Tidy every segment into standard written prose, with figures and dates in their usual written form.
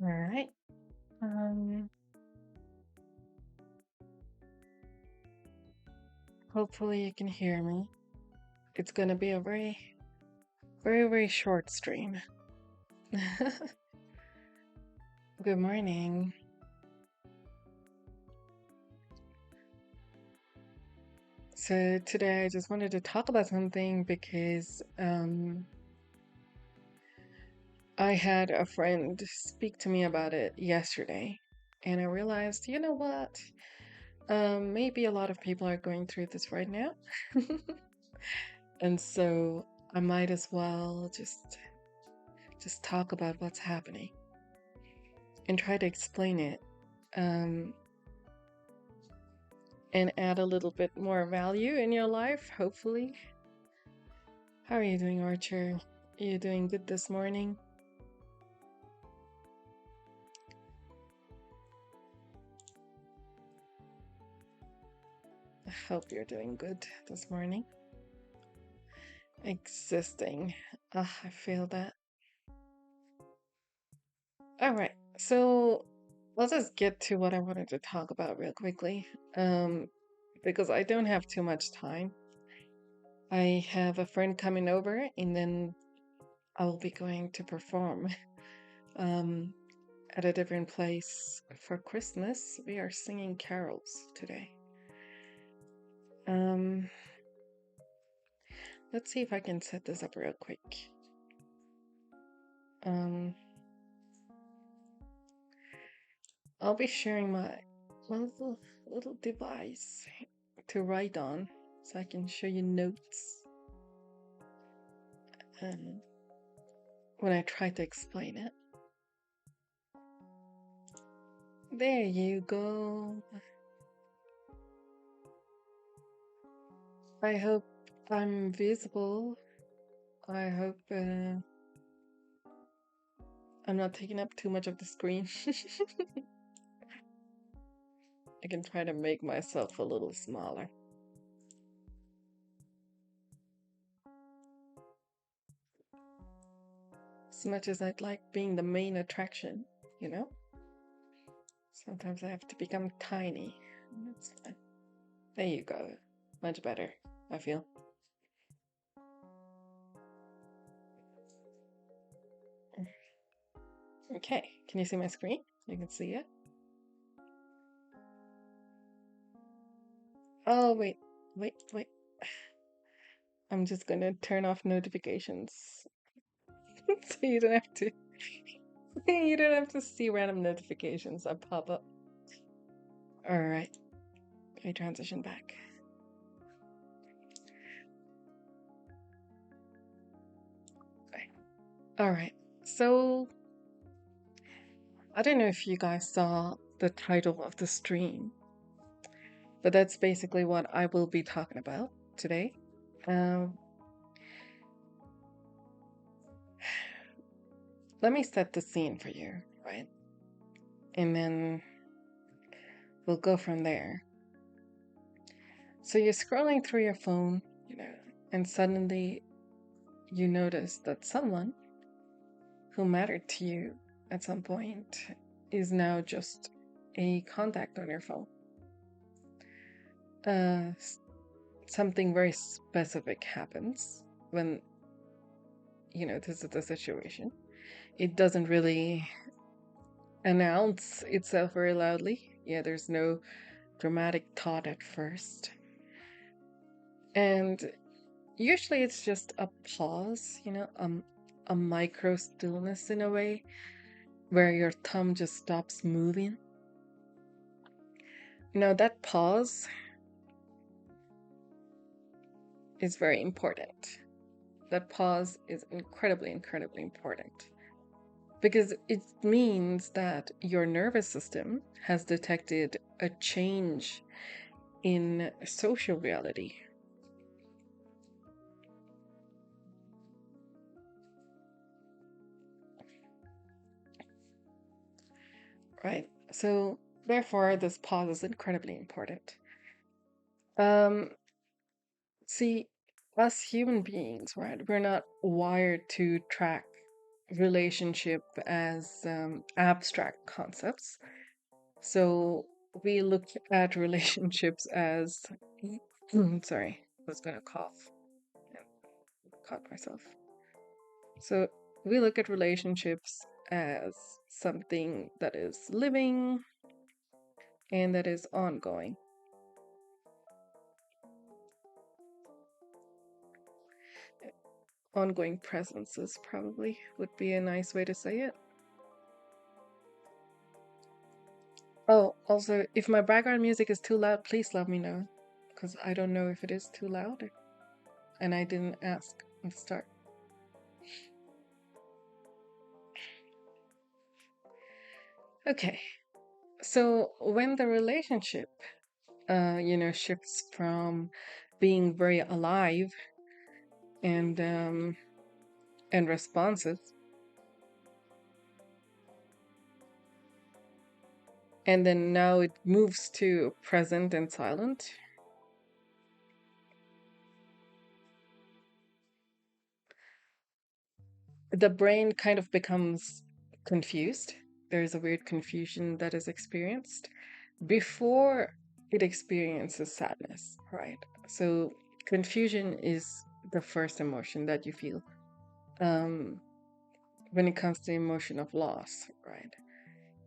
All right. Um, Hopefully you can hear me. It's gonna be a very short stream. Good morning. So today I just wanted to talk about something because I had a friend speak to me about it yesterday, and I realized, you know what? Maybe a lot of people are going through this right now. And so I might as well just talk about what's happening and try to explain it, um, and add a little bit more value in your life, hopefully. How are you doing, Archer? Are you doing good this morning? I hope you're doing good this morning. Existing. I feel that. All right, so let's just get to what I wanted to talk about real quickly. Because I don't have too much time. I have a friend coming over, and then I will be going to perform um, at a different place for Christmas. We are singing carols today. Um, let's see if I can set this up real quick. Um, I'll be sharing my little device to write on, so I can show you notes when I try to explain it. There you go. I hope I'm visible. I hope I'm not taking up too much of the screen. I can try to make myself a little smaller. As much as I'd like being the main attraction, you know? Sometimes I have to become tiny. That's fine. There you go. Much better, I feel. Okay, can you see my screen? You can see it? Oh, wait. I'm just gonna turn off notifications. So you don't have to you don't have to see random notifications that pop up. Alright. Let me transition back. Alright. So I don't know if you guys saw the title of the stream, but that's basically what I will be talking about today. Let me set the scene for you, right? And then we'll go from there. So you're scrolling through your phone, and suddenly you notice that someone who mattered to you at some point is now just a contact on your phone. Something very specific happens when, this is the situation. It doesn't really announce itself very loudly. Yeah, there's no dramatic thought at first. And usually it's just a pause, a micro stillness in a way, where your thumb just stops moving. That pause is very important. That pause is incredibly important because it means that your nervous system has detected a change in social reality. Right? So, therefore, this pause is incredibly important. See, us human beings, right? We're not wired to track relationship as abstract concepts. So we look at relationships as, sorry, I was gonna cough and caught myself. So we look at relationships as something that is living and that is ongoing. Ongoing presences probably would be a nice way to say it. Oh, also, if my background music is too loud, please let me know, because I don't know if it is too loud, and I didn't ask at the start. Okay, so when the relationship, shifts from being very alive and responsive, and then now it moves to present and silent, the brain kind of becomes confused. There's a weird confusion that is experienced before it experiences sadness, right? So confusion is the first emotion that you feel um, when it comes to emotion of loss, right?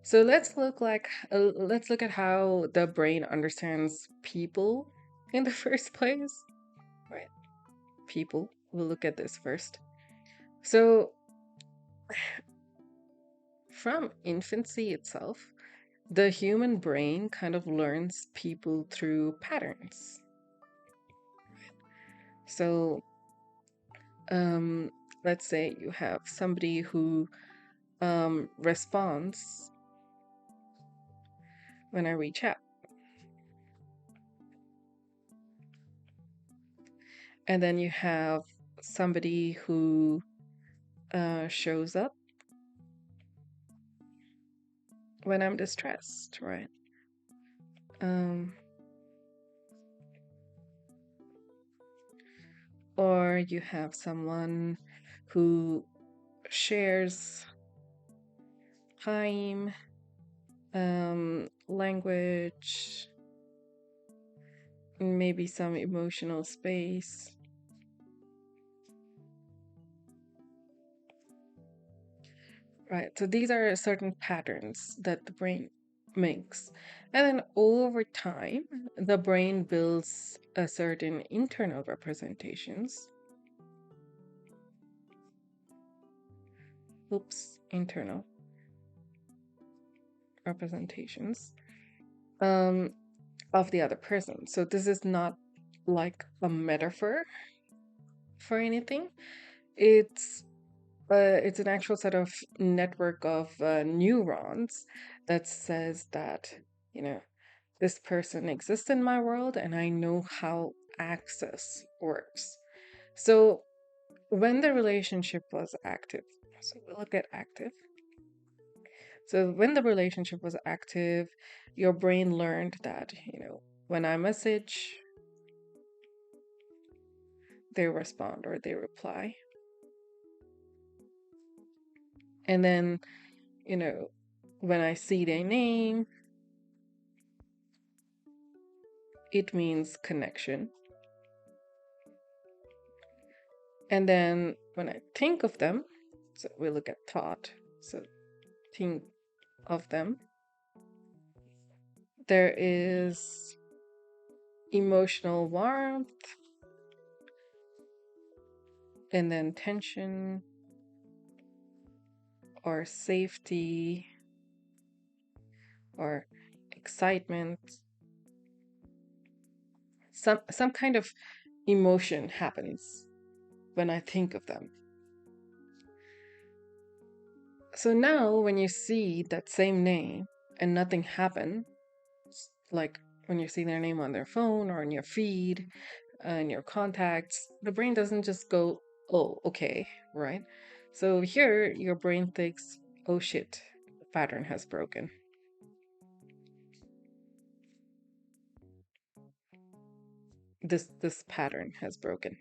So let's look at how the brain understands people in the first place, right? People. We'll look at this first. So from infancy itself, the human brain kind of learns people through patterns. So, um, let's say you have somebody who responds when I reach out, and then you have somebody who shows up when I'm distressed, right? Um, or you have someone who shares time, language, maybe some emotional space. Right. So these are certain patterns that the brain makes. And then over time, the brain builds a certain internal representations. Internal representations um, of the other person. So this is not like a metaphor for anything. It's it's an actual set of network of neurons that says that, you know, this person exists in my world and I know how access works. So when the relationship was active, so we look at active. So when the relationship was active, your brain learned that, when I message, they respond or they reply. And then, when I see their name, it means connection. And then when I think of them, so we look at thought, so think of them, there is emotional warmth, and then tension or safety or excitement. Some kind of emotion happens when I think of them. So now when you see that same name and nothing happened, like when you see their name on their phone or in your feed, in your contacts, the brain doesn't just go, oh, okay, right? So here your brain thinks, oh shit, the pattern has broken. This pattern has broken.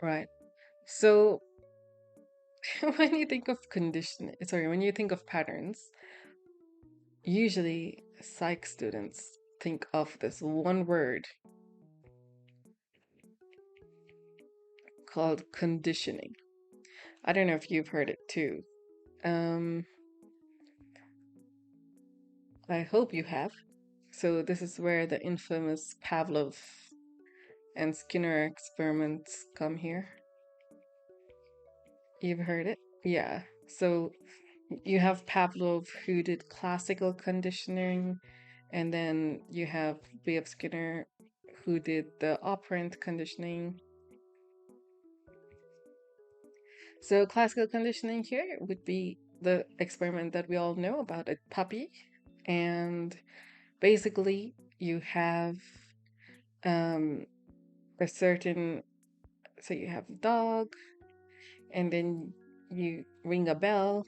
Right. So when you think of when you think of patterns, usually psych students think of this one word called conditioning. I don't know if you've heard it too. Um, I hope you have. So this is where the infamous Pavlov and Skinner experiments come here. You've heard it? Yeah. So you have Pavlov who did classical conditioning, and then you have B.F. Skinner who did the operant conditioning. So classical conditioning here would be the experiment that we all know about, a puppy. And basically you have a certain, so you have a dog, and then you ring a bell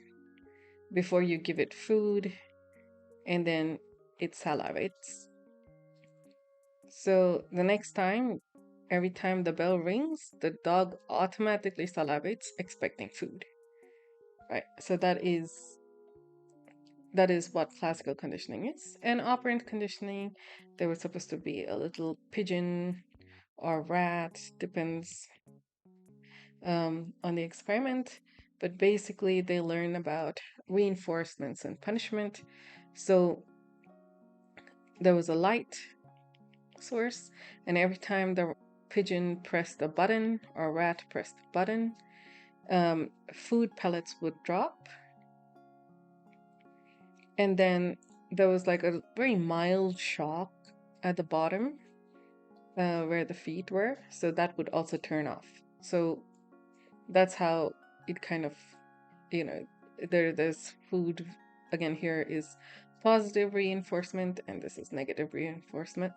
before you give it food, and then it salivates. So the next time, every time the bell rings, the dog automatically salivates, expecting food. Right? So that is what classical conditioning is. And operant conditioning, there was supposed to be a little pigeon or rat, depends on the experiment. But basically, they learn about reinforcements and punishment. So there was a light source, and every time the pigeon pressed a button or rat pressed a button, food pellets would drop. And then there was like a very mild shock at the bottom where the feet were, so that would also turn off. So that's how it kind of, there's food. Again, here is positive reinforcement, and this is negative reinforcement.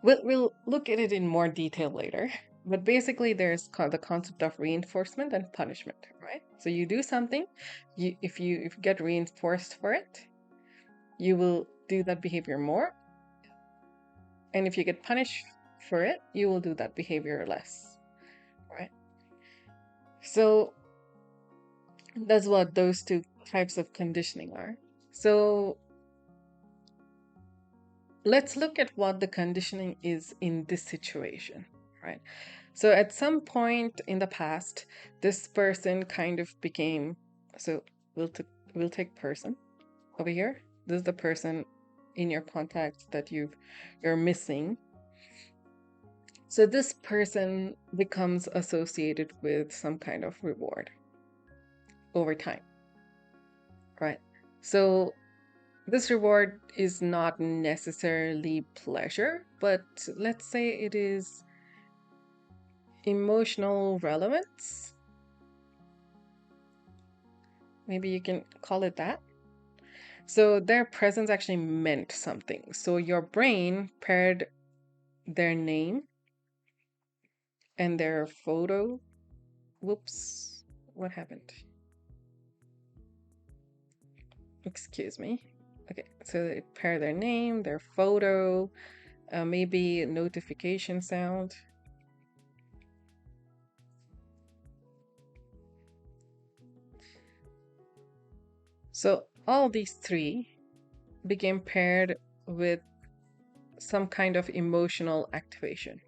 We'll look at it in more detail later, but basically there's the concept of reinforcement and punishment, right? So you do something, if you get reinforced for it, you will do that behavior more, and if you get punished for it, you will do that behavior less, right? So that's what those two types of conditioning are. So let's look at what the conditioning is in this situation, right? So at some point in the past, this person kind of became, so we'll take person over here. This is the person in your contacts that you're missing. So this person becomes associated with some kind of reward over time, right? So this reward is not necessarily pleasure, but let's say it is emotional relevance. Maybe you can call it that. So their presence actually meant something. So your brain paired their name and their photo. Whoops, what happened? Excuse me. Okay, so it paired their name, their photo, maybe a notification sound. So all these three became paired with some kind of emotional activation.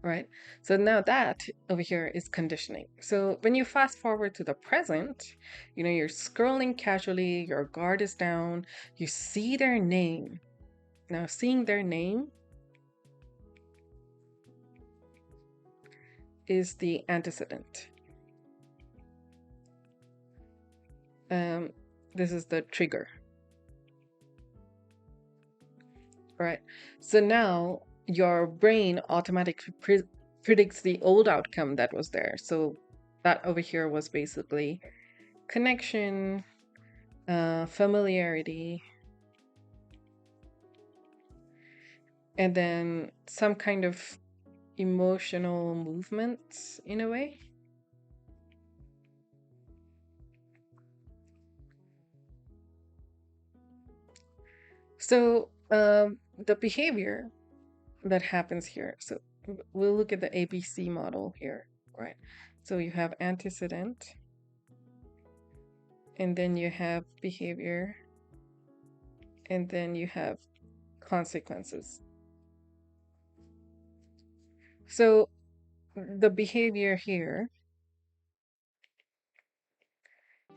Right? So now that over here is conditioning. So when you fast forward to the present, you're scrolling casually, your guard is down, you see their name. Now, seeing their name is the antecedent. This is the trigger. Right? So now your brain automatically predicts the old outcome that was there. So that over here was basically connection, familiarity, and then some kind of emotional movement in a way. So the behavior that happens here. So we'll look at the ABC model here, right? So you have antecedent, and then you have behavior, and then you have consequences. So the behavior here,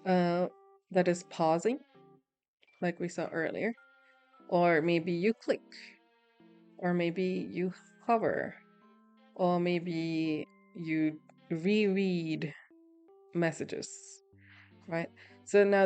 that is pausing, like we saw earlier, or maybe you click, or maybe you hover, or maybe you reread messages, right? So now